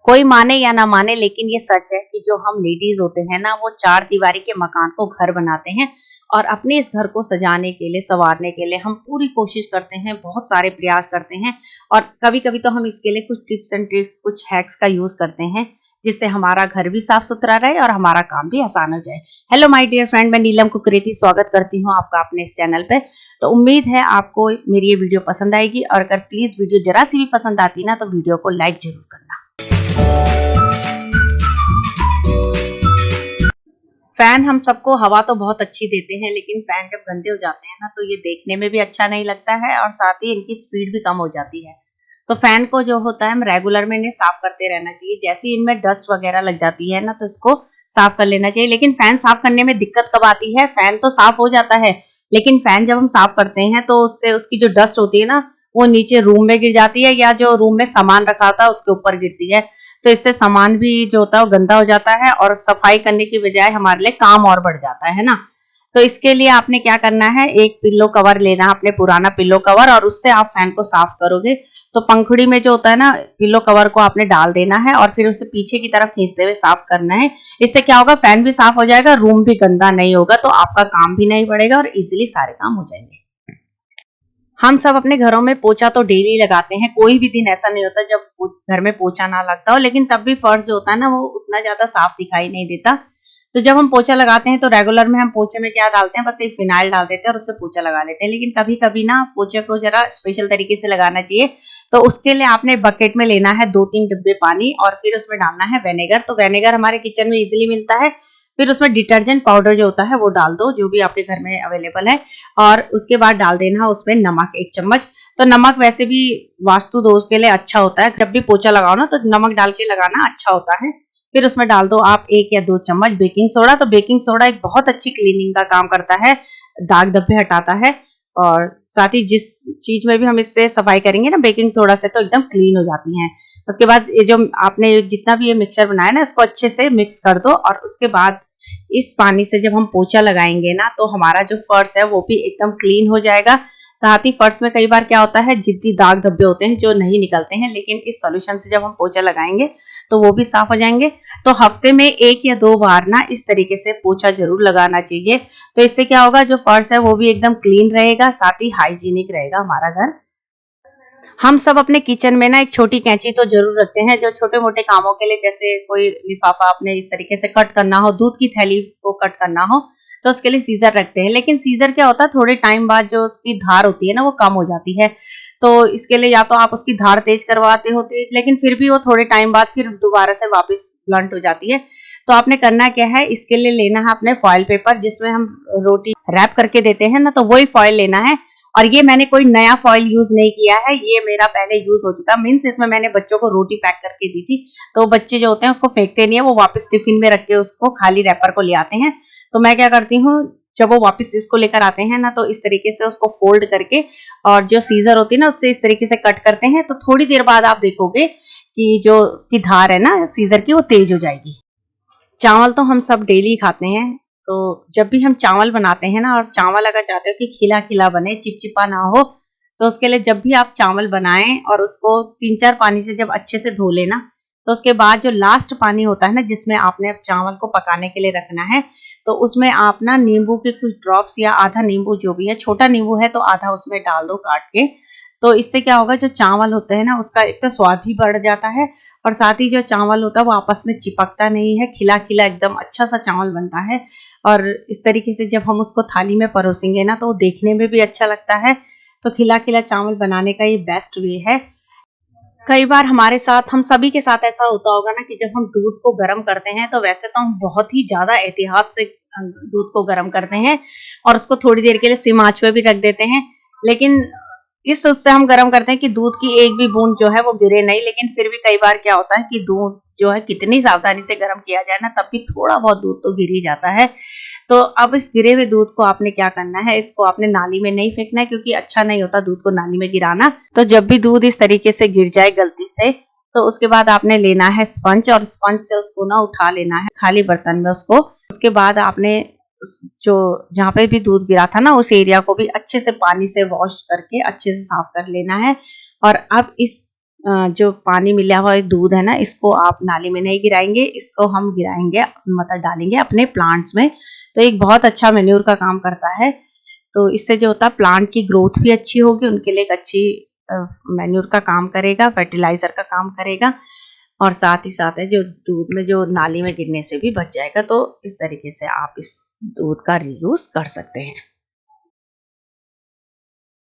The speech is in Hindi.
कोई माने या ना माने, लेकिन ये सच है कि जो हम लेडीज होते हैं ना, वो चार दीवारी के मकान को घर बनाते हैं और अपने इस घर को सजाने के लिए, संवारने के लिए हम पूरी कोशिश करते हैं, बहुत सारे प्रयास करते हैं। और कभी कभी तो हम इसके लिए कुछ टिप्स एंड ट्रिक्स, कुछ हैक्स का यूज करते हैं, जिससे हमारा घर भी साफ सुथरा रहे और हमारा काम भी आसान हो जाए। हेलो माय डियर फ्रेंड, मैं नीलम कुकरेती स्वागत करती हूँ आपका अपने इस चैनल पे। तो उम्मीद है आपको मेरी ये वीडियो पसंद आएगी, और अगर प्लीज वीडियो जरा सी भी पसंद आती ना, तो वीडियो को लाइक जरूर करना। फैन हम सबको हवा तो बहुत अच्छी देते हैं, लेकिन फैन जब गंदे हो जाते हैं ना, तो ये देखने में भी अच्छा नहीं लगता है और साथ ही इनकी स्पीड भी कम हो जाती है। तो फैन को जो होता है, हम रेगुलर में इन्हें साफ करते रहना चाहिए। जैसे ही इनमें डस्ट वगैरह लग जाती है ना, तो इसको साफ कर लेना चाहिए। लेकिन फैन साफ करने में दिक्कत कब आती है? फैन तो साफ हो जाता है, लेकिन फैन जब हम साफ करते हैं तो उससे उसकी जो डस्ट होती है ना, वो नीचे रूम में गिर जाती है, या जो रूम में सामान रखा होता है उसके ऊपर गिरती है। तो इससे सामान भी जो होता है वो गंदा हो जाता है, और सफाई करने की बजाय हमारे लिए काम और बढ़ जाता है ना। तो इसके लिए आपने क्या करना है, एक पिल्लो कवर लेना है, अपने पुराना पिल्लो कवर, और उससे आप फैन को साफ करोगे तो पंखुड़ी में जो होता है ना, पिल्लो कवर को आपने डाल देना है और फिर उसे पीछे की तरफ खींचते हुए साफ करना है। इससे क्या होगा, फैन भी साफ हो जाएगा, रूम भी गंदा नहीं होगा, तो आपका काम भी नहीं बढ़ेगा और इजिली सारे काम हो जाएंगे। हम सब अपने घरों में पोछा तो डेली लगाते हैं, कोई भी दिन ऐसा नहीं होता जब घर में पोछा ना लगता हो, लेकिन तब भी फर्श जो होता है ना, वो उतना ज्यादा साफ दिखाई नहीं देता। तो जब हम पोछा लगाते हैं तो रेगुलर में हम पोछे में क्या डालते हैं, बस एक फिनाइल डाल देते हैं और उससे पोछा लगा लेते हैं। लेकिन कभी कभी ना पोछे को जरा स्पेशल तरीके से लगाना चाहिए। तो उसके लिए आपने बकेट में लेना है 2-3 डिब्बे पानी, और फिर उसमें डालना है विनेगर। तो विनेगर हमारे किचन में इजिली मिलता है। फिर उसमें डिटर्जेंट पाउडर जो होता है वो डाल दो, जो भी आपके घर में अवेलेबल है। और उसके बाद डाल देना उसमें नमक 1 चम्मच। तो नमक वैसे भी वास्तु दोष के लिए अच्छा होता है, जब भी पोछा लगाओ ना तो नमक डाल के लगाना अच्छा होता है। फिर उसमें डाल दो आप 1 या 2 चम्मच बेकिंग सोडा। तो बेकिंग सोडा एक बहुत अच्छी क्लीनिंग का काम करता है, दाग धब्बे हटाता है, और साथ ही जिस चीज में भी हम इससे सफाई करेंगे ना बेकिंग सोडा से, तो एकदम क्लीन हो जाती हैं। उसके बाद ये जो आपने जितना भी ये मिक्सचर बनाया ना, इसको अच्छे से मिक्स कर दो, और उसके बाद इस पानी से जब हम पोछा लगाएंगे ना, तो हमारा जो फर्श है वो भी एकदम क्लीन हो जाएगा। साथ ही फर्श में कई बार क्या होता है, जिद्दी दाग धब्बे होते हैं जो नहीं निकलते हैं, लेकिन इस सॉल्यूशन से जब हम पोछा लगाएंगे तो वो भी साफ हो जाएंगे। तो हफ्ते में 1 या 2 बार ना इस तरीके से पोछा जरूर लगाना चाहिए। तो इससे क्या होगा, जो फर्श है वो भी एकदम क्लीन रहेगा, साथ ही हाइजीनिक रहेगा हमारा घर। हम सब अपने किचन में ना एक छोटी कैंची तो जरूर रखते हैं, जो छोटे मोटे कामों के लिए, जैसे कोई लिफाफा अपने इस तरीके से कट करना हो, दूध की थैली को कट करना हो, तो उसके लिए सीजर रखते हैं। लेकिन सीजर क्या होता है, थोड़े टाइम बाद जो उसकी धार होती है ना, वो कम हो जाती है। तो इसके लिए या तो आप उसकी धार तेज करवाते होते, लेकिन फिर भी वो थोड़े टाइम बाद फिर दोबारा से वापस ब्लंट हो जाती है। तो आपने करना क्या है, इसके लिए लेना है अपने फॉइल पेपर, जिसमें हम रोटी रैप करके देते हैं ना, तो वही फॉइल लेना है। और ये मैंने कोई नया फॉइल यूज नहीं किया है, ये मेरा पहले यूज हो चुका। मीन्स इसमें मैंने बच्चों को रोटी पैक करके दी थी, तो बच्चे जो होते हैं उसको फेंकते नहीं है, वो वापस टिफिन में रख के उसको खाली रैपर को ले आते हैं। तो मैं क्या करती हूँ, जब वो वापस इसको लेकर आते हैं ना, तो इस तरीके से उसको फोल्ड करके, और जो सीजर होती है ना उससे इस तरीके से कट करते हैं। तो थोड़ी देर बाद आप देखोगे कि जो उसकी धार है ना सीजर की, वो तेज हो जाएगी। चावल तो हम सब डेली खाते हैं, तो जब भी हम चावल बनाते हैं ना, और चावल अगर चाहते हो कि खिला खिला बने, चिपचिपा ना हो, तो उसके लिए जब भी आप चावल बनाएं और उसको 3-4 पानी से जब अच्छे से धो लेना, तो उसके बाद जो लास्ट पानी होता है ना, जिसमें आपने चावल को पकाने के लिए रखना है, तो उसमें आप ना नींबू के कुछ ड्रॉप्स या आधा नींबू, जो भी है, छोटा नींबू है तो आधा उसमें डाल दो काट के। तो इससे क्या होगा, जो चावल होते हैं ना, उसका एक तो स्वाद भी बढ़ जाता है, और साथ ही जो चावल होता है वो आपस में चिपकता नहीं है, खिला खिला एकदम अच्छा सा चावल बनता है। और इस तरीके से जब हम उसको थाली में परोसेंगे ना, तो वो देखने में भी अच्छा लगता है। तो खिला खिला चावल बनाने का ये बेस्ट वे है। कई बार हमारे साथ, हम सभी के साथ ऐसा होता होगा ना, कि जब हम दूध को गर्म करते हैं, तो वैसे तो हम बहुत ही ज्यादा एहतियात से दूध को गर्म करते हैं और उसको थोड़ी देर के लिए सिम आंच पे भी रख देते हैं। लेकिन इस उससे हम गर्म करते हैं कि दूध की एक भी बूंद जो है वो गिरे नहीं। लेकिन फिर भी कई बार क्या होता है कि दूध जो है कितनी सावधानी से गर्म किया जाए ना, तब भी थोड़ा बहुत दूध तो गिर ही जाता है। तो अब इस गिरे हुए दूध को आपने क्या करना है, इसको आपने नाली में नहीं फेंकना है, क्योंकि अच्छा नहीं होता दूध को नाली में गिराना। तो जब भी दूध इस तरीके से गिर जाए गलती से, तो उसके बाद आपने लेना है स्पंज, और स्पंज से उसको ना उठा लेना है खाली बर्तन में उसको। उसके बाद आपने जो जहाँ पे भी दूध गिरा था ना, उस एरिया को भी अच्छे से पानी से वॉश करके अच्छे से साफ कर लेना है। और अब इस जो पानी मिला हुआ दूध है ना, इसको आप नाली में नहीं गिराएंगे, इसको हम गिराएंगे, मतलब डालेंगे अपने प्लांट्स में। तो एक बहुत अच्छा मैन्योर का काम करता है। तो इससे जो होता है प्लांट की ग्रोथ भी अच्छी होगी, उनके लिए एक अच्छी मैन्योर का काम करेगा, फर्टिलाइजर का काम करेगा, और साथ ही साथ है जो दूध में जो नाली में गिरने से भी बच जाएगा। तो इस तरीके से आप इस दूध का रीयूज कर सकते हैं।